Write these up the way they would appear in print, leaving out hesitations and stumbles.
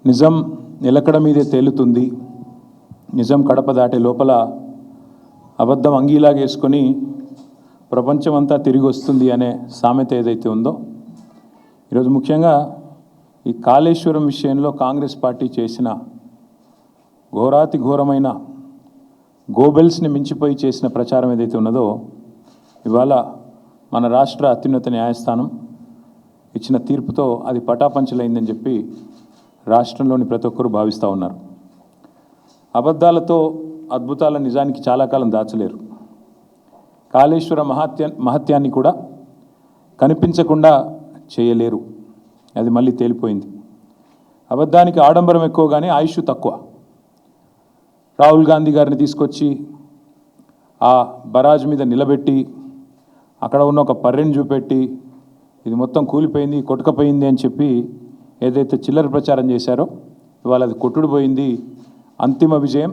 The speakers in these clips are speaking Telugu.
నిజం నిలకడ మీదే తేలుతుంది, నిజం కడప దాటే లోపల అబద్ధం అంగీలాగేసుకొని ప్రపంచమంతా తిరిగి వస్తుంది అనే సామెత ఏదైతే ఉందో, ఈరోజు ముఖ్యంగా ఈ కాళేశ్వరం విషయంలో కాంగ్రెస్ పార్టీ చేసిన ఘోరాతి ఘోరమైన గోబెల్స్ని మించిపోయి చేసిన ప్రచారం ఏదైతే ఉన్నదో, ఇవాళ మన రాష్ట్ర అత్యున్నత న్యాయస్థానం ఇచ్చిన తీర్పుతో అది పటాపంచలైందని చెప్పి రాష్ట్రంలోని ప్రతి ఒక్కరూ భావిస్తూ ఉన్నారు. అబద్ధాలతో అద్భుతాల నిజానికి చాలా కాలం దాచలేరు. కాళేశ్వర మహత్యాన్ని కూడా కనిపించకుండా చేయలేరు. అది మళ్ళీ తేలిపోయింది. అబద్ధానికి ఆడంబరం ఎక్కువ కానీ ఆయుష్ తక్కువ. రాహుల్ గాంధీ గారిని తీసుకొచ్చి ఆ బరాజ్ మీద నిలబెట్టి అక్కడ ఉన్న ఒక పర్రెని చూపెట్టి ఇది మొత్తం కూలిపోయింది, కొట్టుకపోయింది అని చెప్పి ఏదైతే చిల్లర ప్రచారం చేశారో, ఇవాళ అది కొట్టుడు పోయింది. అంతిమ విజయం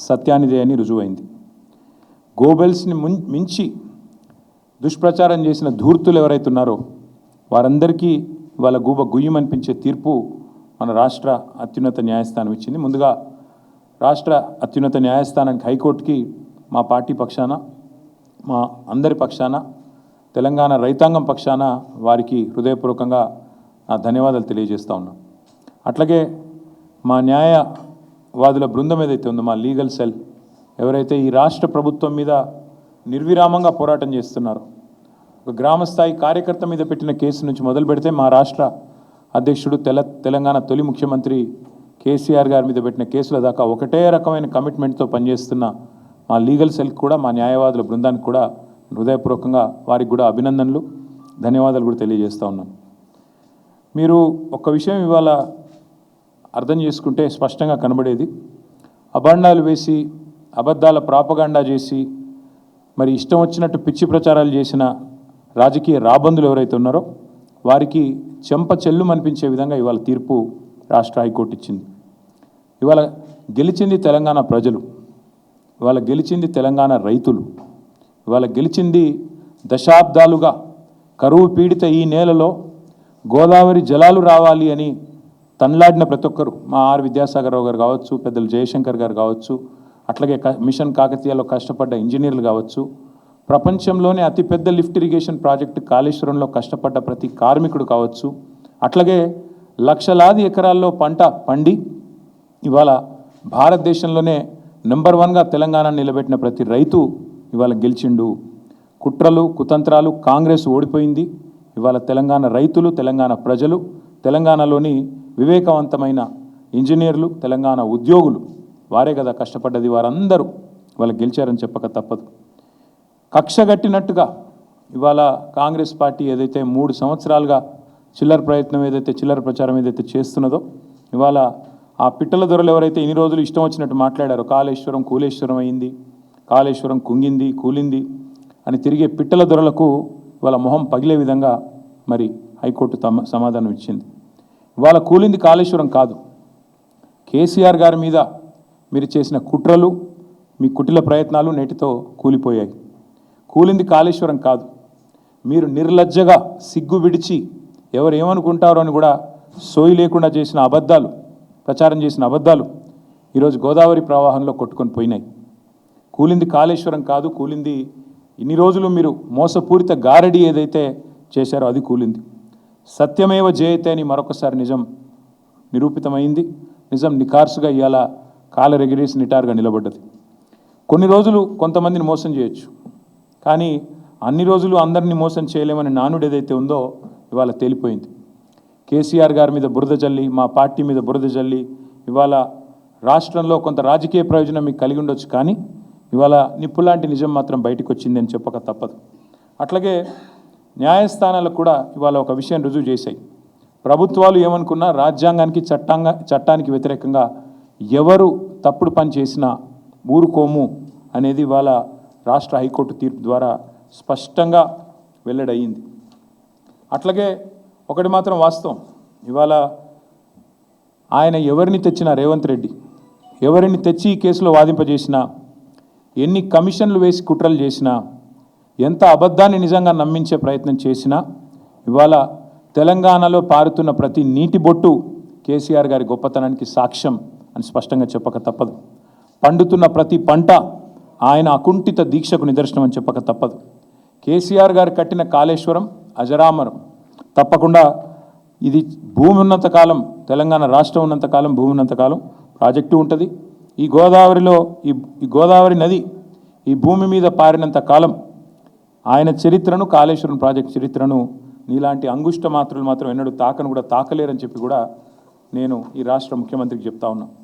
సత్యానిదే అని రుజువైంది. గోబెల్స్ని మించి దుష్ప్రచారం చేసిన ధూర్తులు ఎవరైతే ఉన్నారో వారందరికీ ఇవాళ గుయ్యమనిపించే తీర్పు మన రాష్ట్ర అత్యున్నత న్యాయస్థానం ఇచ్చింది. ముందుగా రాష్ట్ర అత్యున్నత న్యాయస్థానానికి, హైకోర్టుకి మా పార్టీ పక్షాన, మా అందరి పక్షాన, తెలంగాణ రైతాంగం పక్షాన వారికి హృదయపూర్వకంగా నా ధన్యవాదాలు తెలియజేస్తూ ఉన్నాం. అట్లాగే మా న్యాయవాదుల బృందం ఏదైతే ఉందో, మా లీగల్ సెల్ ఎవరైతే ఈ రాష్ట్ర ప్రభుత్వం మీద నిర్విరామంగా పోరాటం చేస్తున్నారో, ఒక గ్రామస్థాయి కార్యకర్త మీద పెట్టిన కేసు నుంచి మొదలు పెడితే మా రాష్ట్ర అధ్యక్షుడు తెలంగాణ తొలి ముఖ్యమంత్రి కేసీఆర్ గారి మీద పెట్టిన కేసుల దాకా ఒకటే రకమైన కమిట్మెంట్తో పనిచేస్తున్న మా లీగల్ సెల్ కూడా, మా న్యాయవాదుల బృందానికి కూడా హృదయపూర్వకంగా వారికి కూడా అభినందనలు, ధన్యవాదాలు కూడా తెలియజేస్తూ ఉన్నాను. మీరు ఒక్క విషయం ఇవాళ అర్థం చేసుకుంటే స్పష్టంగా కనబడేది, అభాండాలు వేసి అబద్ధాల ప్రాపగాండా చేసి మరి ఇష్టం వచ్చినట్టు పిచ్చి ప్రచారాలు చేసిన రాజకీయ రాబందులు ఎవరైతే ఉన్నారో వారికి చెంప చెల్లుమనిపించే విధంగా ఇవాళ తీర్పు రాష్ట్ర హైకోర్టు ఇచ్చింది. ఇవాళ గెలిచింది తెలంగాణ ప్రజలు, ఇవాళ గెలిచింది తెలంగాణ రైతులు, ఇవాళ గెలిచింది దశాబ్దాలుగా కరువు పీడిత ఈ నేలలో గోదావరి జలాలు రావాలి అని తన్లాడిన ప్రతి ఒక్కరు, మా ఆర్ విద్యాసాగరరావు గారు కావచ్చు, పెద్దలు జయశంకర్ గారు కావచ్చు, అట్లాగే మిషన్ కాకతీయలో కష్టపడ్డ ఇంజనీర్లు కావచ్చు, ప్రపంచంలోనే అతిపెద్ద లిఫ్ట్ ఇరిగేషన్ ప్రాజెక్టు కాళేశ్వరంలో కష్టపడ్డ ప్రతి కార్మికుడు కావచ్చు, అట్లాగే లక్షలాది ఎకరాల్లో పంట పండి ఇవాళ భారతదేశంలోనే నెంబర్ 1గా తెలంగాణ నిలబెట్టిన ప్రతి రైతు ఇవాళ గెలిచిండు. కుట్రలు కుతంత్రాలు కాంగ్రెస్ ఓడిపోయింది. ఇవాళ తెలంగాణ రైతులు, తెలంగాణ ప్రజలు, తెలంగాణలోని వివేకవంతమైన ఇంజనీర్లు, తెలంగాణ ఉద్యోగులు, వారే కదా కష్టపడ్డది, వారందరూ ఇవాళ గెలిచారని చెప్పక తప్పదు. కక్షగట్టినట్టుగా ఇవాళ కాంగ్రెస్ పార్టీ ఏదైతే 3 సంవత్సరాలుగా చిల్లర ప్రచారం ఏదైతే చేస్తున్నదో, ఇవాళ ఆ పిట్టల దొరలు ఎవరైతే ఇన్ని రోజులు ఇష్టం వచ్చినట్టు మాట్లాడారో, కాళేశ్వరం కూలేశ్వరం అయింది, కాళేశ్వరం కుంగింది కూలింది అని తిరిగే పిట్టల దొరలకు ఇవాళ మొహం పగిలే విధంగా మరి హైకోర్టు సమాధానం ఇచ్చింది. ఇవాళ కూలింది కాళేశ్వరం కాదు, కేసీఆర్ గారి మీద మీరు చేసిన కుట్రలు, మీ కుటిల ప్రయత్నాలు నేటితో కూలిపోయాయి. కూలింది కాళేశ్వరం కాదు, మీరు నిర్లజ్జగా సిగ్గు విడిచి ఎవరు ఏమనుకుంటారో అని కూడా సోయి లేకుండా చేసిన అబద్ధాలు, ప్రచారం చేసిన అబద్ధాలు ఈరోజు గోదావరి ప్రవాహంలో కొట్టుకొని పోయినాయి. కూలింది కాళేశ్వరం కాదు, కూలింది ఇన్ని రోజులు మీరు మోసపూరిత గారడి ఏదైతే చేశారో అది కూలింది. సత్యమేవ జయతే అని మరొకసారి నిజం నిరూపితమైంది. నిజం నిఖార్సుగా ఇవాళ కాలరెగిరేసి నిటారుగా నిలబడ్డది. కొన్ని రోజులు కొంతమందిని మోసం చేయొచ్చు, కానీ అన్ని రోజులు అందరినీ మోసం చేయలేమని నానుడు ఏదైతే ఉందో ఇవాళ తేలిపోయింది. కేసీఆర్ గారి మీద బురద జల్లి, మా పార్టీ మీద బురద జల్లి ఇవాళ రాష్ట్రంలో కొంత రాజకీయ ప్రయోజనం మీకు కలిగి ఉండొచ్చు, కానీ ఇవాళ నిప్పులాంటి నిజం మాత్రం బయటకు వచ్చింది అని చెప్పక తప్పదు. అట్లాగే న్యాయస్థానాలకు కూడా ఇవాళ ఒక విషయం రుజువు చేశాయి. ప్రభుత్వాలు ఏమనుకున్నా రాజ్యాంగానికి చట్టానికి వ్యతిరేకంగా ఎవరు తప్పుడు పని చేసినా ఊరుకోము అనేది ఇవాళ రాష్ట్ర హైకోర్టు తీర్పు ద్వారా స్పష్టంగా వెల్లడయింది. అట్లాగే ఒకటి మాత్రం వాస్తవం, ఇవాళ ఆయన ఎవరిని తెచ్చినా, రేవంత్ రెడ్డి ఎవరిని తెచ్చి ఈ కేసులో వాదింపజేసినా, ఎన్ని కమిషన్లు వేసి కుట్రలు చేసినా, ఎంత అబద్ధాన్ని నిజంగా నమ్మించే ప్రయత్నం చేసినా, ఇవాళ తెలంగాణలో పారుతున్న ప్రతి నీటి బొట్టు కేసీఆర్ గారి గొప్పతనానికి సాక్ష్యం అని స్పష్టంగా చెప్పక తప్పదు. పండుతున్న ప్రతి పంట ఆయన అకుంఠిత దీక్షకు నిదర్శనం అని చెప్పక తప్పదు. కేసీఆర్ గారు కట్టిన కాళేశ్వరం అజరామరం. తప్పకుండా ఇది భూమి ఉన్నంతకాలం, తెలంగాణ రాష్ట్రం ఉన్నంతకాలం, భూమి ఉన్నంతకాలం ప్రాజెక్టు ఉంటుంది. ఈ గోదావరిలో ఈ గోదావరి నది ఈ భూమి మీద పారినంత కాలం ఆయన చరిత్రను, కాళేశ్వరం ప్రాజెక్టు చరిత్రను నీలాంటి అంగుష్ట మాత్రులు మాత్రం ఎన్నడూ తాకను కూడా తాకలేరని చెప్పి కూడా నేను ఈ రాష్ట్ర ముఖ్యమంత్రికి చెప్తా ఉన్నా.